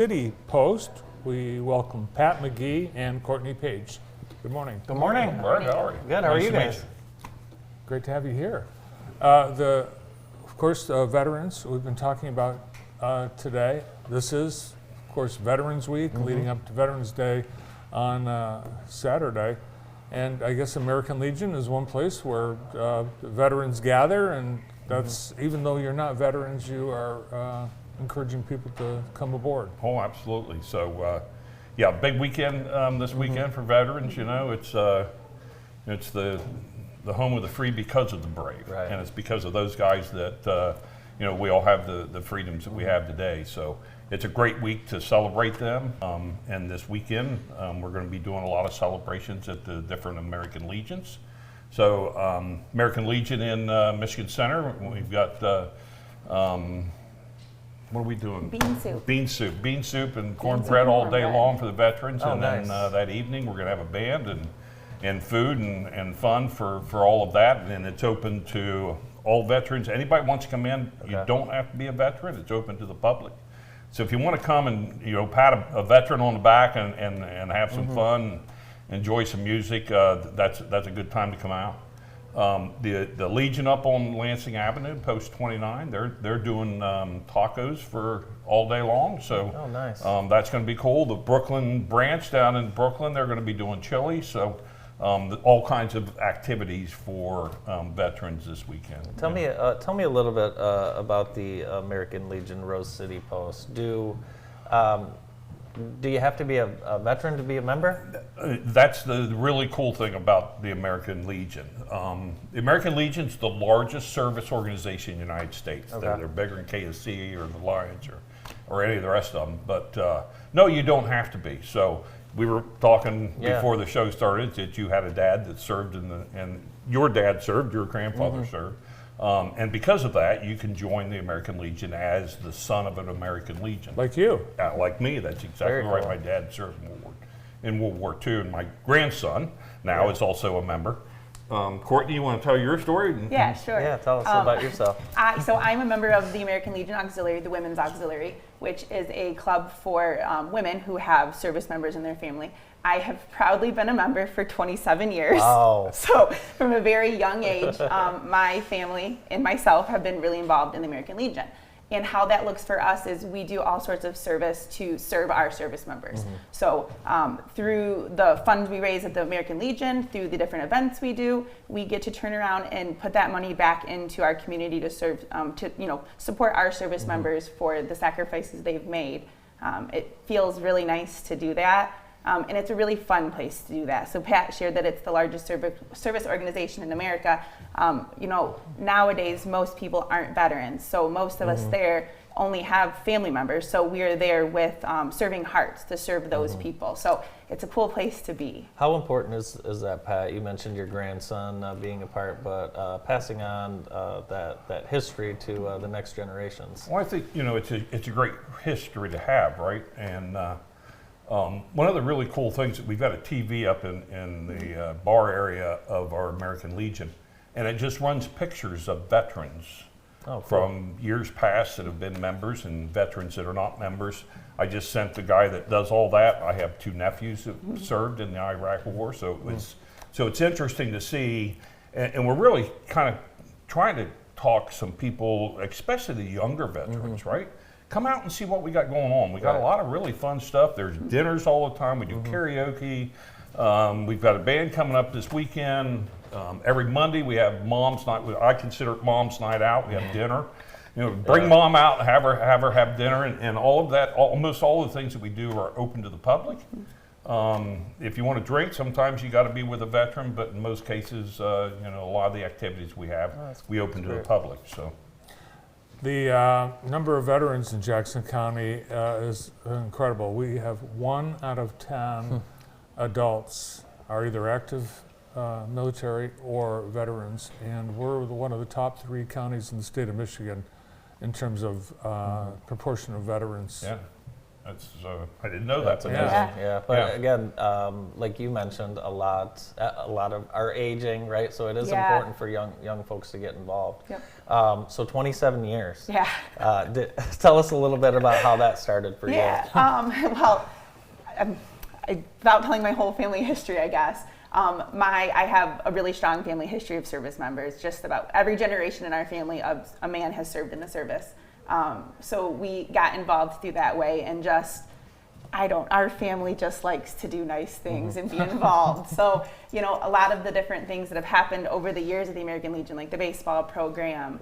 City Post. We welcome Pat McGee and Courtney Page. Good morning. Good morning. Good, how are you? Good, how are you guys? Great to have you here. Of course, veterans we've been talking about today. This is, of course, Veterans Week, leading up to Veterans Day on Saturday. And I guess American Legion is one place where veterans gather, and that's, even though you're not veterans, you are encouraging people to come aboard. Oh, absolutely. So, yeah, big weekend this weekend for veterans. You know, it's the home of the free because of the brave, Right. And it's because of those guys that you know, we all have the freedoms that we have today. So it's a great week to celebrate them. And this weekend, we're going to be doing a lot of celebrations at the different American Legions. So American Legion in Michigan Center, we've got. What are we doing? Bean soup and cornbread all day long for the veterans. Oh, and nice. then that evening we're going to have a band and food and fun for all of that. And it's open to all veterans. Anybody wants to come in, you don't have to be a veteran. It's open to the public. So if you want to come and, you know, pat a veteran on the back and have some fun, enjoy some music, that's a good time to come out. The Legion up on Lansing Avenue, Post 29, they're doing tacos for all day long. So nice. That's going to be cool. The Brooklyn branch down in Brooklyn, they're going to be doing chili. So all kinds of activities for veterans this weekend. Tell me a little bit about the American Legion Rose City Post. Do you have to be a veteran to be a member? That's the really cool thing about the American Legion. The American Legion's the largest service organization in the United States. Okay. They're bigger than KSC or the Lions or any of the rest of them. But no, you don't have to be. So we were talking before the show started that you had a dad that served and your dad served, your grandfather served. And because of that, you can join the American Legion as the son of an American Legion. Like you. Like me, that's exactly Very right. cool. My dad served in World War II, and my grandson now is also a member. Courtney, you want to tell your story? Yeah, sure. Yeah, tell us about yourself. So I'm a member of the American Legion Auxiliary, the Women's Auxiliary, which is a club for women who have service members in their family. I have proudly been a member for 27 years. Wow. So from a very young age, my family and myself have been really involved in the American Legion. And how that looks for us is we do all sorts of service to serve our service members. So through the funds we raise at the American Legion, through the different events we do, we get to turn around and put that money back into our community to serve, support our service members for the sacrifices they've made. It feels really nice to do that. And it's a really fun place to do that. So Pat shared that it's the largest service organization in America. Nowadays, most people aren't veterans. So most of us there only have family members. So we are there with serving hearts to serve those people. So it's a cool place to be. How important is that, Pat? You mentioned your grandson being a part, but passing on that history to the next generations. Well, I think, you know, it's a great history to have, right? And one of the really cool things that we've got a TV up in the bar area of our American Legion, and it just runs pictures of veterans from years past that have been members and veterans that are not members. I just sent the guy that does all that. I have two nephews that served in the Iraq War, so it's interesting to see, and we're really kind of trying to talk some people, especially the younger veterans, right? Come out and see what we got going on. We got a lot of really fun stuff. There's dinners all the time. We do karaoke. We've got a band coming up this weekend. Every Monday we have Mom's Night. I consider it Mom's Night Out. We have dinner. You know, bring Mom out and have her have dinner, and all of that. Almost all the things that we do are open to the public. If you want to drink, sometimes you got to be with a veteran, but in most cases, a lot of the activities we have, we open to the public. So. The number of veterans in Jackson County is incredible. We have 1 out of 10 adults are either active military or veterans, and we're one of the top 3 counties in the state of Michigan in terms of proportion of veterans. Yeah. I didn't know that. That's amazing. Yeah. But Yeah. again, like you mentioned, a lot of our aging, right? So it is Yeah. important for young folks to get involved. Yep. So 27 years. Yeah. Tell us a little bit about how that started for Yeah. you. Well, without telling my whole family history, I guess. I have a really strong family history of service members. Just about every generation in our family of a man has served in the service. So we got involved through that way, and our family just likes to do nice things and be involved. So, a lot of the different things that have happened over the years at the American Legion, like the baseball program,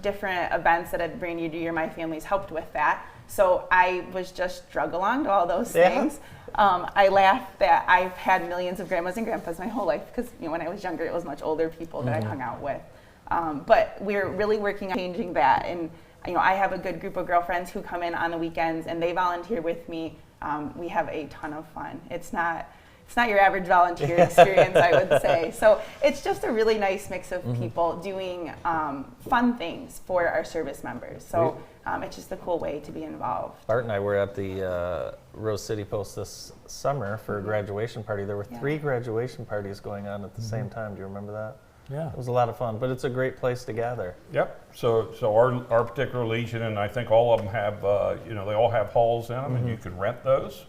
different events that have been year to year, my family's helped with that. So I was just drug along to all those things. I laugh that I've had millions of grandmas and grandpas my whole life because when I was younger, it was much older people that I hung out with. But we're really working on changing that. And I have a good group of girlfriends who come in on the weekends and they volunteer with me. We have a ton of fun. It's not your average volunteer experience, I would say. So it's just a really nice mix of people doing fun things for our service members. So it's just a cool way to be involved. Bart and I were at the Rose City Post this summer for a graduation party. There were 3 graduation parties going on at the same time. Do you remember that? Yeah. It was a lot of fun, but it's a great place to gather. Yep. So our particular Legion, and I think all of them have, they all have halls in them, and you can rent those.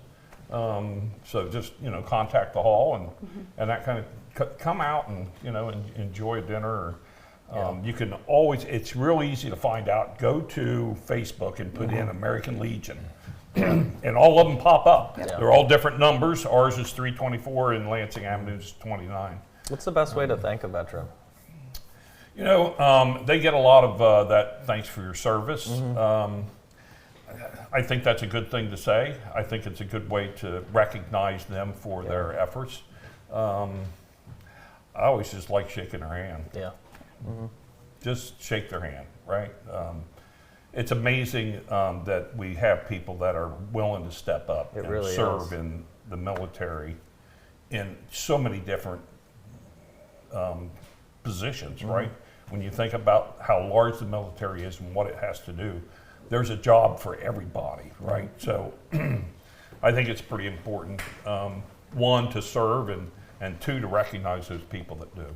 So just contact the hall and that kind of come out and enjoy a dinner. You can always. It's real easy to find out. Go to Facebook and put in American Legion, and all of them pop up. Yeah. They're all different numbers. Ours is 324, and Lansing Avenue is 29. What's the best way to thank a veteran? They get a lot of that. Thanks for your service. I think that's a good thing to say. I think it's a good way to recognize them for their efforts. I always just like shaking their hand. Yeah. Just shake their hand, right? It's amazing that we have people that are willing to step up and really serve is. in the military in so many different positions, right? When you think about how large the military is and what it has to do, there's a job for everybody, right? So I think it's pretty important, one, to serve, and two, to recognize those people that do.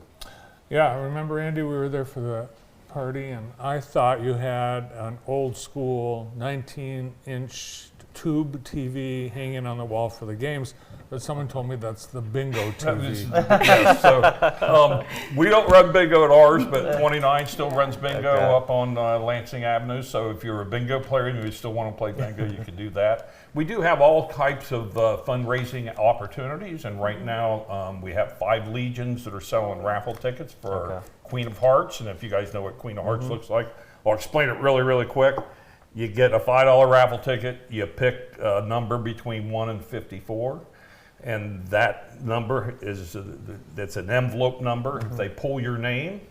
Yeah, I remember, Andy, we were there for the party, and I thought you had an old school 19-inch tube TV hanging on the wall for the games, but someone told me that's the bingo TV. Yes, so we don't run bingo at ours, but 29 still runs bingo up on Lansing Avenue. So if you're a bingo player and you still want to play bingo, you can do that. We do have all types of fundraising opportunities, and right now we have 5 legions that are selling raffle tickets for Queen of Hearts. And if you guys know what Queen of Hearts looks like, I'll explain it really, really quick. You get a $5 raffle ticket. You pick a number between 1 and 54. And that number is that's an envelope number. If they pull your name,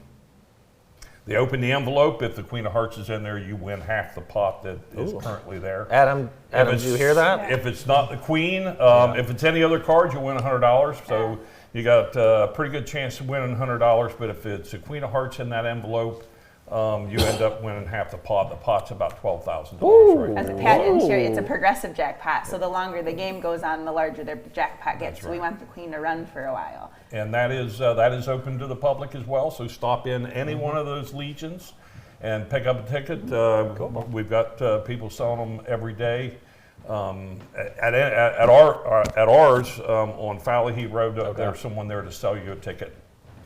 they open the envelope. If the Queen of Hearts is in there, you win half the pot that is currently there. Adam, did you hear that? If it's not the Queen, if it's any other card, you win $100. So you got a pretty good chance of winning $100. But if it's a Queen of Hearts in that envelope, you end up winning half the pot. The pot's about $12,000 right As now. Pat didn't share, it's a progressive jackpot. So the longer the game goes on, the larger their jackpot gets. That's So we right. want the Queen to run for a while. And that is open to the public as well. So stop in any one of those legions and pick up a ticket. We've got people selling them every day. At ours on Fallahy Road, there's someone there to sell you a ticket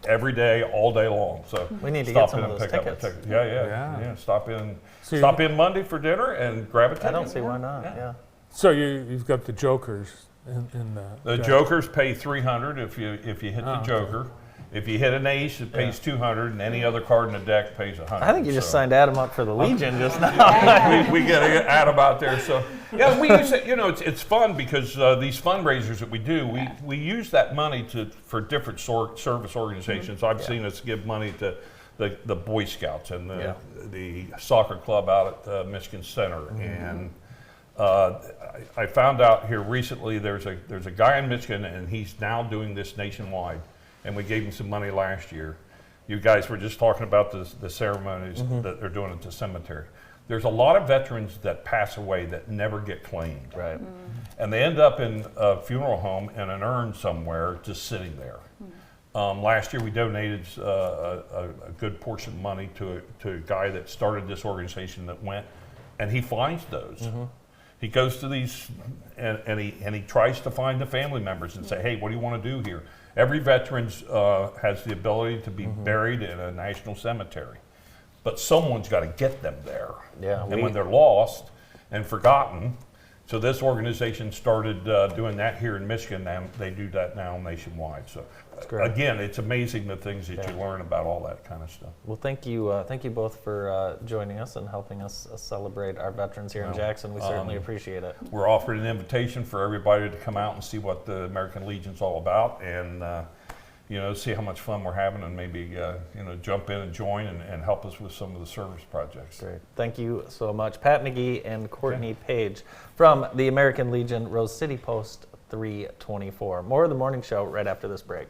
every day, all day long. So We need to stop get some in of and those pick up a tickets. ticket. Yeah. Stop in. So Stop in Monday for dinner and grab a ticket. I don't see why not. Yeah. So you've got the jokers in The jokers pay $300 if you hit the joker. If you hit an ace, it pays $200, and any other card in the deck pays $100. I think you just signed Adam up for the Legion just now. we get Adam out there. So yeah, we use it. It's fun because these fundraisers that we do, we use that money for different service organizations. I've seen us give money to the Boy Scouts and the soccer club out at Michigan Center, and I found out here recently there's a guy in Michigan, and he's now doing this nationwide. And we gave him some money last year. You guys were just talking about the ceremonies that they're doing at the cemetery. there's a lot of veterans that pass away that never get claimed. Right. And they end up in a funeral home in an urn somewhere just sitting there. Last year we donated a good portion of money to a guy that started this organization that went, and he finds those. He goes to these and he tries to find the family members and say, hey, what do you want to do here? Every veteran has the ability to be buried in a national cemetery, but someone's got to get them there. Yeah, And when they're lost and forgotten, so this organization started doing that here in Michigan, and they do that now nationwide. So great. again, it's amazing the things that you learn about all that kind of stuff. Well, thank you both for joining us and helping us celebrate our veterans here in Jackson. We certainly appreciate it. We're offering an invitation for everybody to come out and see what the American Legion's all about, and see how much fun we're having, and maybe jump in and join and help us with some of the service projects. Great. Thank you so much, Pat McGee and Courtney Page from the American Legion, Rose City Post 324. More of the morning show right after this break.